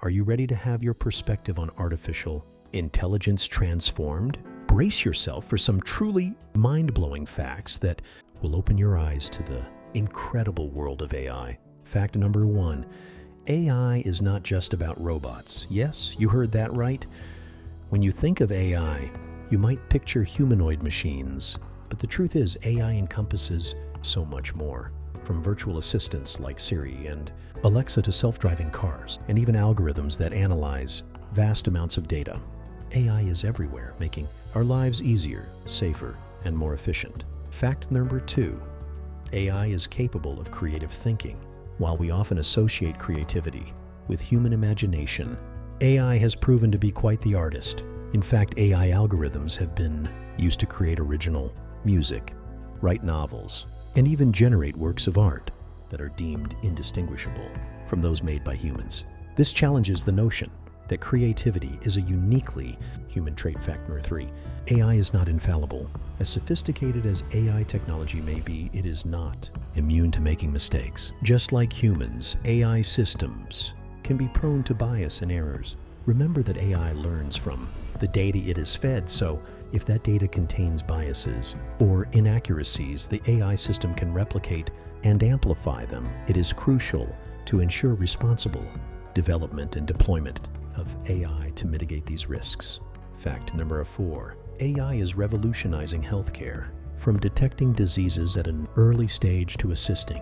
Are you ready to have your perspective on artificial intelligence transformed? Brace yourself for some truly mind-blowing facts that will open your eyes to the incredible world of AI. Fact number 1, AI is not just about robots. Yes, you heard that right. When you think of AI, you might picture humanoid machines, but the truth is AI encompasses so much more. From virtual assistants like Siri and Alexa to self-driving cars, and even algorithms that analyze vast amounts of data. AI is everywhere, making our lives easier, safer, and more efficient. Fact number 2, AI is capable of creative thinking. While we often associate creativity with human imagination, AI has proven to be quite the artist. In fact, AI algorithms have been used to create original music, write novels, and even generate works of art that are deemed indistinguishable from those made by humans. This challenges the notion that creativity is a uniquely human trait. Fact number 3, AI is not infallible. As sophisticated as AI technology may be, it is not immune to making mistakes. Just like humans, AI systems can be prone to bias and errors. Remember that AI learns from the data it is fed, so if that data contains biases or inaccuracies, the AI system can replicate and amplify them. It is crucial to ensure responsible development and deployment of AI to mitigate these risks. Fact number 4, AI is revolutionizing healthcare, from detecting diseases at an early stage to assisting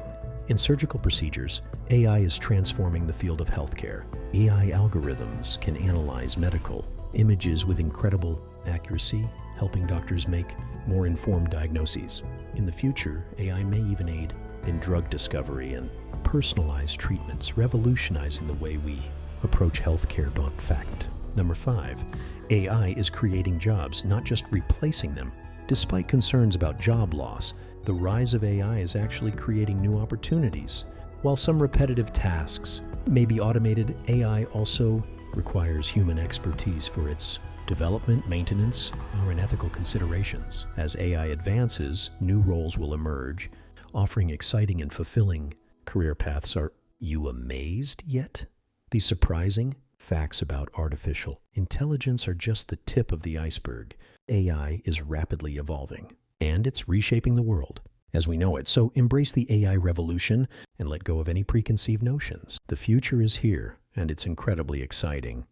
in surgical procedures. AI is transforming the field of healthcare. AI algorithms can analyze medical images with incredible accuracy, helping doctors make more informed diagnoses. In the future, AI may even aid in drug discovery and personalized treatments, revolutionizing the way we approach healthcare. Fact number 5, AI is creating jobs, not just replacing them. Despite concerns about job loss, the rise of AI is actually creating new opportunities. While some repetitive tasks may be automated, AI also requires human expertise for its development, maintenance, or in ethical considerations. As AI advances, new roles will emerge, offering exciting and fulfilling career paths. Are you amazed yet? These surprising facts about artificial intelligence are just the tip of the iceberg. AI is rapidly evolving, and it's reshaping the world as we know it. So embrace the AI revolution and let go of any preconceived notions. The future is here, and it's incredibly exciting.